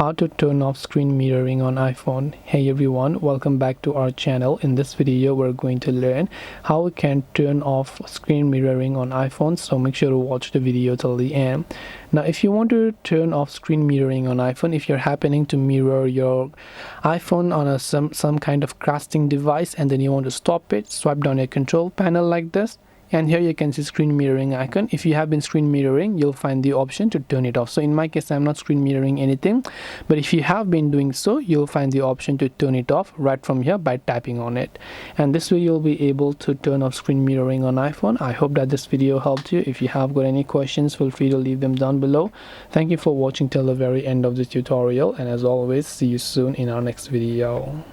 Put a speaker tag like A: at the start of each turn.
A: how to turn off screen mirroring on iPhone. Hey everyone, welcome back to our channel. In this video we're going to learn how we can turn off screen mirroring on iPhone, so make sure to watch the video till the end. Now if you want to turn off screen mirroring on iPhone, if you're happening to mirror your iPhone on some kind of casting device and then you want to stop it, swipe down your control panel like this, and here you can see screen mirroring icon. If you have been screen mirroring, you'll find the option to turn it off. So in my case, I'm not screen mirroring anything, but if you have been doing so, you'll find the option to turn it off right from here by tapping on it, and this way you'll be able to turn off screen mirroring on iPhone. I hope that this video helped you. If you have got any questions, feel free to leave them down below. Thank you for watching till the very end of this tutorial, and as always, see you soon in our next video.